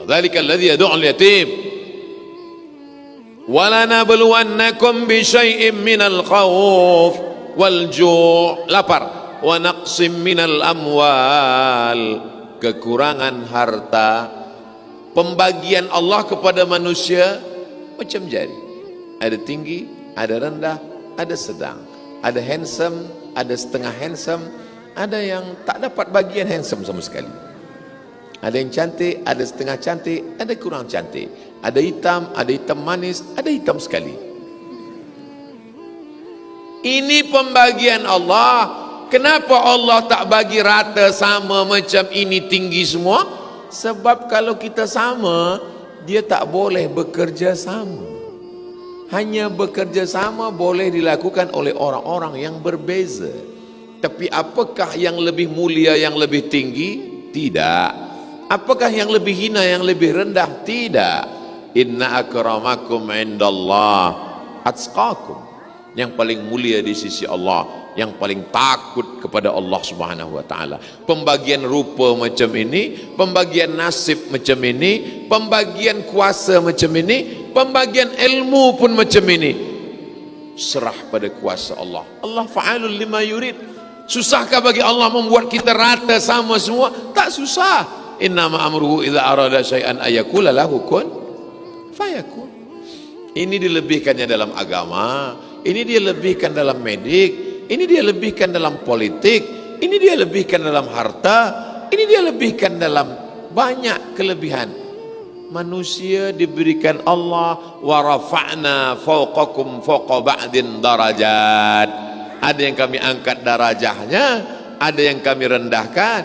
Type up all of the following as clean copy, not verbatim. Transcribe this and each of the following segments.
Dzalika alladzi yad'ul yatim. Walanabluwannakum bisyai'im minal khauf wal ju', lapar, wa naqsim minal amwal, kekurangan harta. Pembagian Allah kepada manusia macam jari, ada tinggi, ada rendah, ada sedang, ada handsome, ada setengah handsome, ada yang tak dapat bagian handsome sama sekali, ada yang cantik, ada setengah cantik, ada kurang cantik, ada hitam manis, ada hitam sekali. Ini pembagian Allah. Kenapa Allah tak bagi rata sama macam ini tinggi semua? Sebab kalau kita sama, dia tak boleh bekerja sama. Hanya bekerja sama boleh dilakukan oleh orang-orang yang berbeza. Tapi apakah yang lebih mulia, yang lebih tinggi? Tidak. Apakah yang lebih hina, yang lebih rendah? Tidak. Inna akramakum indallah atqakum. Yang paling mulia di sisi Allah, yang paling takut kepada Allah Subhanahu wa taala. Pembagian rupa macam ini, pembagian nasib macam ini, pembagian kuasa macam ini, pembagian ilmu pun macam ini. Serah pada kuasa Allah. Allah fa'alul lima yurid. Susahkah bagi Allah membuat kita rata sama semua? Tak susah. Innama amruhu idza arada syai'an ayaqula lahu kun fayakun. Ini dilebihkannya dalam agama, ini dia lebihkan dalam medik, ini dia lebihkan dalam politik, ini dia lebihkan dalam harta, ini dia lebihkan dalam banyak kelebihan. Manusia diberikan Allah wa rafa'na fawqakum fawqa ba'din darajat. Ada yang kami angkat darajahnya, ada yang kami rendahkan.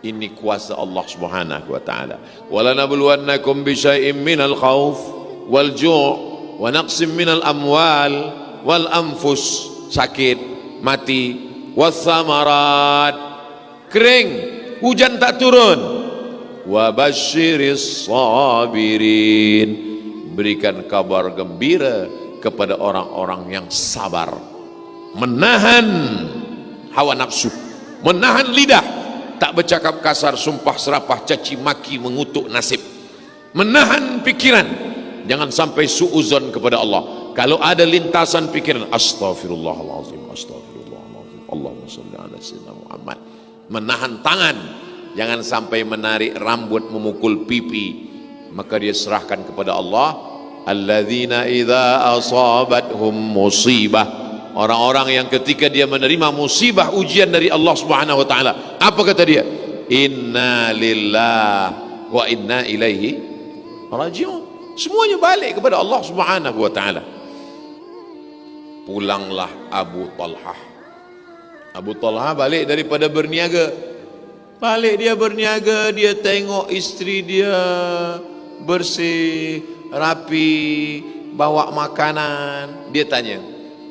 Ini kuasa Allah Subhanahu wa taala. Walanabluwannakum bisyai'im minal khauf wal ju' wa naqsim minal amwal wal anfus, sakit, mati, wassamarat, kering, hujan tak turun, wa basyiris sabirin, berikan kabar gembira kepada orang-orang yang sabar, menahan hawa nafsu, menahan lidah, tak bercakap kasar, sumpah serapah, caci maki, mengutuk nasib, menahan pikiran, jangan sampai suuzon kepada Allah. Kalau ada lintasan pikiran, astaghfirullahalazim, astaghfirullahalazim, Allahumma shalli ala sayyidina Muhammad. Menahan tangan, jangan sampai menarik rambut, memukul pipi, maka dia serahkan kepada Allah. Alladzina idza asabathum musibah, orang-orang yang ketika dia menerima musibah, ujian dari Allah Subhanahu wa taala, apa kata dia? Inna lillahi wa inna ilaihi rajiun. Semuanya balik kepada Allah Subhanahu wa taala. Pulanglah Abu Talhah. Abu Talhah balik daripada berniaga. Balik dia berniaga, dia tengok isteri dia bersih, rapi, bawa makanan. Dia tanya,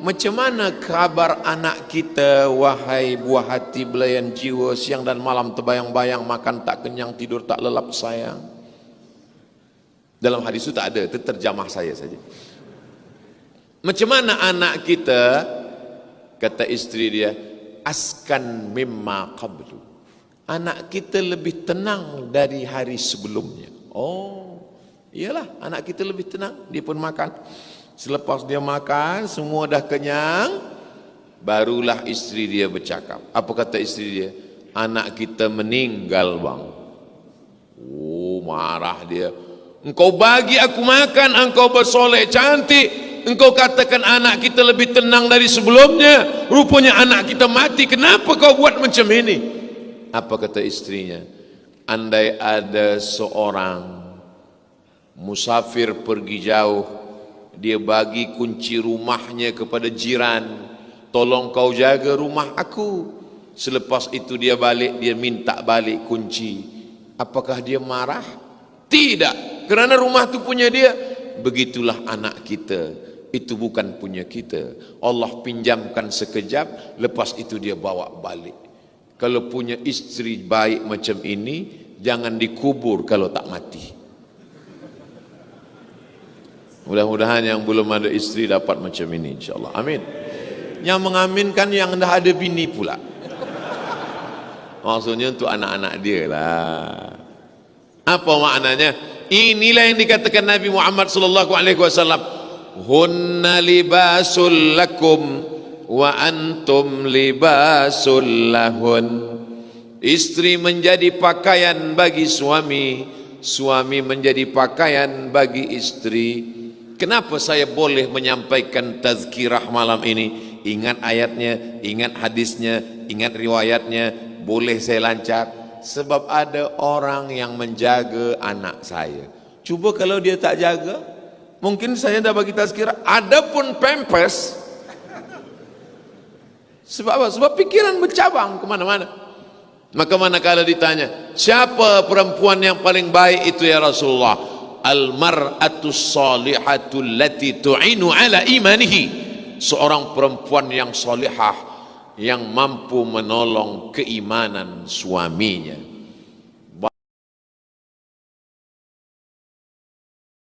macam mana kabar anak kita, wahai buah hati belayan jiwa, siang dan malam terbayang-bayang, makan tak kenyang, tidur tak lelap sayang. Dalam hadis itu tak ada, itu terjemah saya saja. Macam mana anak kita? Kata isteri dia, askan mimma qablu, anak kita lebih tenang dari hari sebelumnya. Oh, iyalah, anak kita lebih tenang. Dia pun makan. Selepas dia makan, semua dah kenyang, barulah isteri dia bercakap. Apa kata isteri dia? Anak kita meninggal, bang. Oh, marah dia. Engkau bagi aku makan, engkau bersolek cantik, engkau katakan anak kita lebih tenang dari sebelumnya, rupanya anak kita mati, kenapa kau buat macam ini? Apa kata istrinya? Andai ada seorang musafir pergi jauh, dia bagi kunci rumahnya kepada jiran, tolong kau jaga rumah aku. Selepas itu dia balik, dia minta balik kunci. Apakah dia marah? Tidak, kerana rumah itu punya dia. Begitulah anak kita, itu bukan punya kita. Allah pinjamkan sekejap, lepas itu dia bawa balik. Kalau punya isteri baik macam ini, jangan dikubur kalau tak mati. Mudah-mudahan yang belum ada isteri dapat macam ini, insyaAllah. Amin. Yang mengaminkan yang dah ada bini pula. Maksudnya untuk anak-anak dia lah. Apa maknanya? Inilah yang dikatakan Nabi Muhammad sallallahu alaihi wasallam, hunna libasul lakum wa antum libasul lahun. Istri menjadi pakaian bagi suami, suami menjadi pakaian bagi istri. Kenapa saya boleh menyampaikan tazkirah malam ini? Ingat ayatnya, ingat hadisnya, ingat riwayatnya, boleh saya lancar. Sebab ada orang yang menjaga anak saya. Cuba kalau dia tak jaga, mungkin saya dah bagi tazkirah. Adapun pampers, sebab apa? Sebab pikiran bercabang kemana-mana. Maka manakala ditanya, siapa perempuan yang paling baik itu ya Rasulullah? Al-mar'atus salihatul lati tu'inu ala imanihi. Seorang perempuan yang salihah, yang mampu menolong keimanan suaminya.